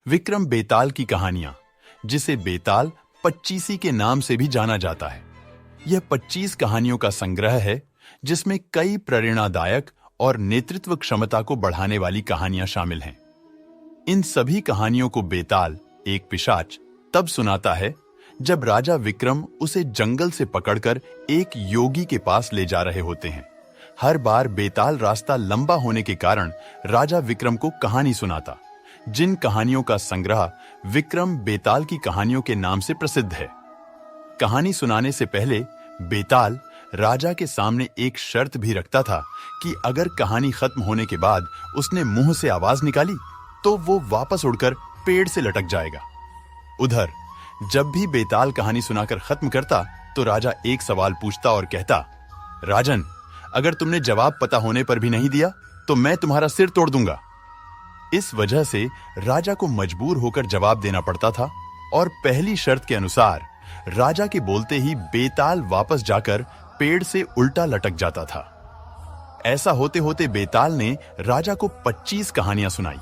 विक्रम बेताल की कहानियां, जिसे बेताल पच्चीसी के नाम से भी जाना जाता है। यह 25 कहानियों का संग्रह है जिसमें कई प्रेरणादायक और नेतृत्व क्षमता को बढ़ाने वाली कहानियां शामिल हैं। इन सभी कहानियों को बेताल, एक पिशाच, तब सुनाता है जब राजा विक्रम उसे जंगल से पकड़कर एक योगी के पास ले जा रहे होते हैं। हर बार बेताल रास्ता लंबा होने के कारण राजा विक्रम को कहानी सुनाता, जिन कहानियों का संग्रह विक्रम बेताल की कहानियों के नाम से प्रसिद्ध है। कहानी सुनाने से पहले बेताल राजा के सामने एक शर्त भी रखता था कि अगर कहानी खत्म होने के बाद उसने मुंह से आवाज निकाली तो वो वापस उड़कर पेड़ से लटक जाएगा। उधर जब भी बेताल कहानी सुनाकर खत्म करता तो राजा एक सवाल पूछता और कहता, राजन, अगर तुमने जवाब पता होने पर भी नहीं दिया तो मैं तुम्हारा सिर तोड़ दूंगा। इस वजह से राजा को मजबूर होकर जवाब देना पड़ता था और पहली शर्त के अनुसार राजा के बोलते ही बेताल वापस जाकर पेड़ से उल्टा लटक जाता था। ऐसा होते होते बेताल ने राजा को 25 कहानियां सुनाई।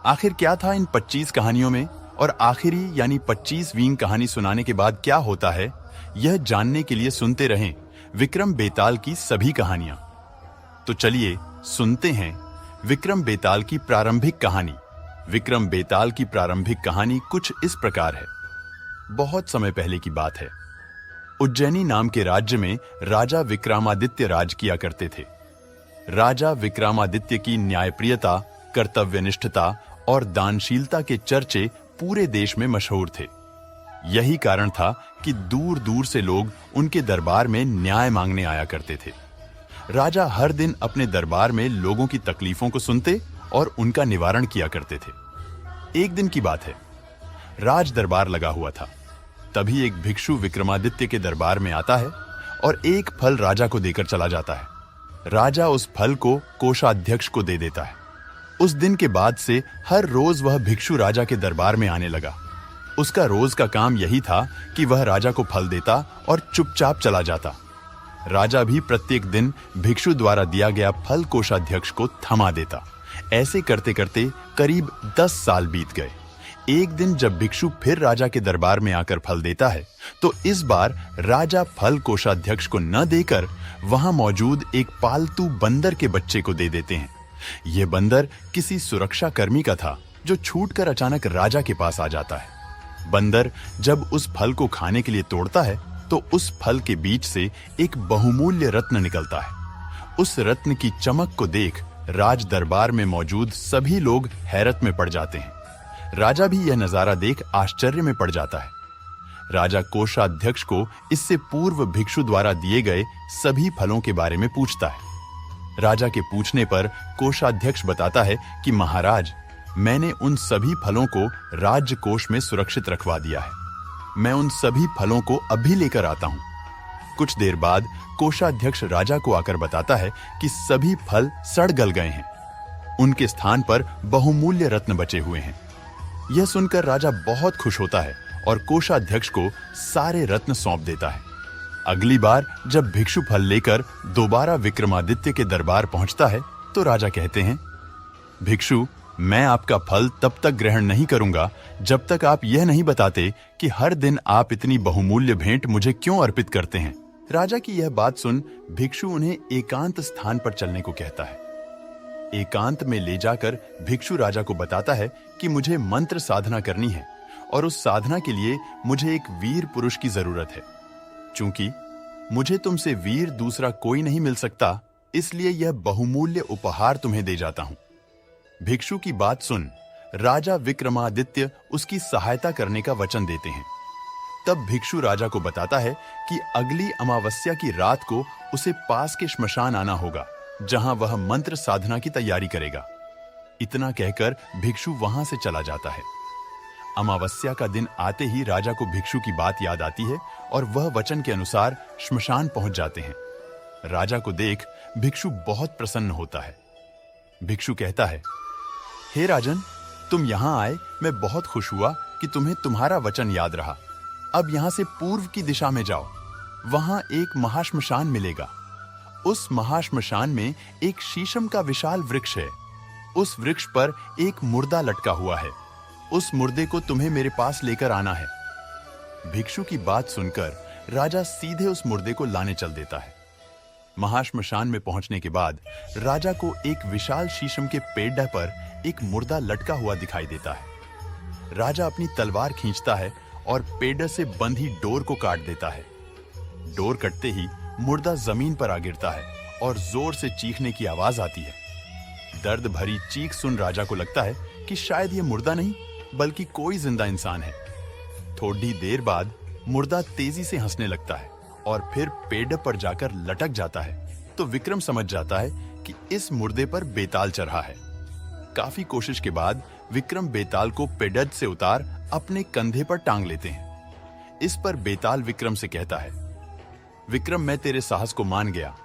आखिर क्या था इन 25 कहानियों में और आखिरी यानी 25वीं कहानी सुनाने के बाद क्या होता है, यह जानने के लिए सुनते रहें विक्रम बेताल की सभी कहानियां। तो चलिए सुनते हैं विक्रम बेताल की प्रारंभिक कहानी। विक्रम बेताल की प्रारंभिक कहानी कुछ इस प्रकार है। बहुत समय पहले की बात है। उज्जैनी नाम के राज्य में राजा विक्रमादित्य राज किया करते थे। राजा विक्रमादित्य की न्यायप्रियता, कर्तव्यनिष्ठता और दानशीलता के चर्चे पूरे देश में मशहूर थे। यही कारण था कि दूर दूर से लोग उनके दरबार में न्याय मांगने आया करते थे। राजा हर दिन अपने दरबार में लोगों की तकलीफों को सुनते और उनका निवारण किया करते थे। एक दिन की बात है, राज दरबार लगा हुआ था। तभी एक भिक्षु विक्रमादित्य के दरबार में आता है और एक फल राजा को देकर चला जाता है। राजा उस फल को कोषाध्यक्ष को दे देता है। उस दिन के बाद से हर रोज वह भिक्षु राजा के दरबार में आने लगा। उसका रोज का काम यही था कि वह राजा को फल देता और चुपचाप चला जाता। राजा भी प्रत्येक दिन भिक्षु द्वारा दिया गया फल कोषाध्यक्ष को थमा देता। ऐसे करते करते करीब 10 साल बीत गए। एक दिन जब भिक्षु फिर राजा के दरबार में आकर फल देता है तो इस बार राजा फल कोषाध्यक्ष को न देकर वहां मौजूद एक पालतू बंदर के बच्चे को दे देते हैं। यह बंदर किसी सुरक्षा कर्मी का था जो छूटकर अचानक राजा के पास आ जाता है। बंदर जब उस फल को खाने के लिए तोड़ता है तो उस फल के बीच से एक बहुमूल्य रत्न निकलता है। उस रत्न की चमक को देख राज दरबार में मौजूद सभी लोग हैरत में पड़ जाते हैं। राजा भी यह नजारा देख आश्चर्य में पड़ जाता है। राजा कोषाध्यक्ष को इससे पूर्व भिक्षु द्वारा दिए गए सभी फलों के बारे में पूछता है। राजा के पूछने पर कोषाध्यक्ष बताता है कि महाराज, मैंने उन सभी फलों को राज्य कोष में सुरक्षित रखवा दिया है। मैं उन सभी फलों को अभी लेकर आता हूं। कुछ देर बाद कोषाध्यक्ष राजा को आकर बताता है कि सभी फल सड़ गल गए हैं। उनके स्थान पर बहुमूल्य रत्न बचे हुए हैं। यह सुनकर राजा बहुत खुश होता है और कोषाध्यक्ष को सारे रत्न सौंप देता है। अगली बार जब भिक्षु फल लेकर दोबारा विक्रमादित्य के दरबार पहुंचता है तो राजा कहते हैं, भिक्षु, मैं आपका फल तब तक ग्रहण नहीं करूंगा जब तक आप यह नहीं बताते कि हर दिन आप इतनी बहुमूल्य भेंट मुझे क्यों अर्पित करते हैं। राजा की यह बात सुन भिक्षु उन्हें एकांत स्थान पर चलने को कहता है। एकांत में ले जाकर भिक्षु राजा को बताता है कि मुझे मंत्र साधना करनी है और उस साधना के लिए मुझे एक वीर पुरुष की जरूरत है। चूंकि मुझे तुमसे वीर दूसरा कोई नहीं मिल सकता, इसलिए यह बहुमूल्य उपहार तुम्हें दे जाता हूं। भिक्षु की बात सुन राजा विक्रमादित्य उसकी सहायता करने का वचन देते हैं। तब भिक्षु राजा को बताता है कि अगली अमावस्या की रात को उसे पास के श्मशान आना होगा, जहां वह मंत्र साधना की तैयारी करेगा। इतना कहकर भिक्षु वहां से चला जाता है। अमावस्या का दिन आते ही राजा को भिक्षु की बात याद आती है और वह वचन के अनुसार श्मशान पहुंच जाते हैं। राजा को देख भिक्षु बहुत प्रसन्न होता है। भिक्षु कहता है, हे राजन, तुम यहां आए, मैं बहुत खुश हुआ कि तुम्हें तुम्हारा वचन याद रहा। अब यहां से पूर्व की दिशा में जाओ, वहां एक महाश्मशान मिलेगा। उस महाश्मशान में एक शीशम का विशाल वृक्ष है। उस वृक्ष पर एक मुर्दा लटका हुआ है। उस मुर्दे को तुम्हें मेरे पास लेकर आना है। भिक्षु की बात सुनकर राजा सीधे उस मुर्दे को लाने चल देता है। महाश्मशान में पहुंचने के बाद राजा को एक विशाल शीशम के पेड़ पर एक मुर्दा लटका हुआ दिखाई देता है। राजा अपनी तलवार खींचता है और पेड़ से बंधी डोर को काट देता है। डोर कटते ही मुर्दा जमीन पर आ गिरता है और जोर से चीखने की आवाज आती है। दर्द भरी चीख सुन राजा को लगता है कि शायद ये मुर्दा नहीं बल्कि कोई जिंदा इंसान है। थोड़ी देर बाद मुर्दा तेजी से हंसने लगता है और फिर पेड़ पर जाकर लटक जाता है। तो विक्रम समझ जाता है कि इस मुर्दे पर बेताल चढ़ा है। काफी कोशिश के बाद विक्रम बेताल को पेड़ से उतार अपने कंधे पर टांग लेते हैं। इस पर बेताल विक्रम से कहता है, विक्रम, मैं तेरे साहस को मान गया।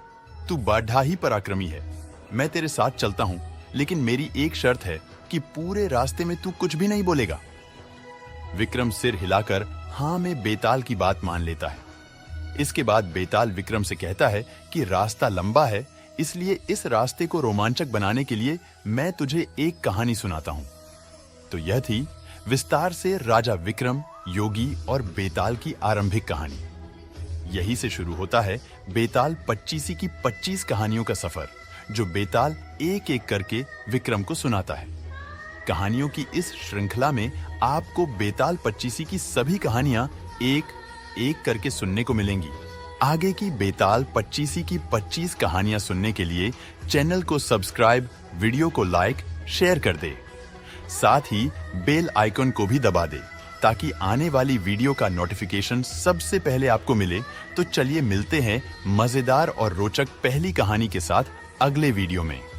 तू बाढ़ा ही पराक्रमी है। मैं तेरे साथ चलता हूं, लेकिन मेरी एक शर्त है कि पूरे रास्ते में तू कुछ भी नहीं बोलेगा। विक्रम सिर हिलाकर हां में बेताल की बात मान लेता है। इसके बाद बेताल विक्रम से कहता है कि रास्ता लंबा है, इसलिए इस रास्ते को रोमांचक बनाने के लिए मैं तुझे एक कहानी सुनाता हूं। तो यह थी विस्तार से राजा विक्रम, योगी और बेताल की आरंभिक कहानी। यही से शुरू होता है बेताल पच्चीसी की 25 कहानियों का सफर, जो बेताल एक एक करके विक्रम को सुनाता है। कहानियों की इस श्रृंखला में आपको बेताल पच्चीसी की सभी कहानियां एक एक करके सुनने को मिलेंगी। आगे की बेताल पच्चीसी की 25 कहानियां सुनने के लिए चैनल को सब्सक्राइब, वीडियो को लाइक, शेयर कर दे। साथ ही बेल आइकन को भी दबा दे ताकि आने वाली वीडियो का नोटिफिकेशन सबसे पहले आपको मिले। तो चलिए मिलते हैं मजेदार और रोचक पहली कहानी के साथ अगले वीडियो में।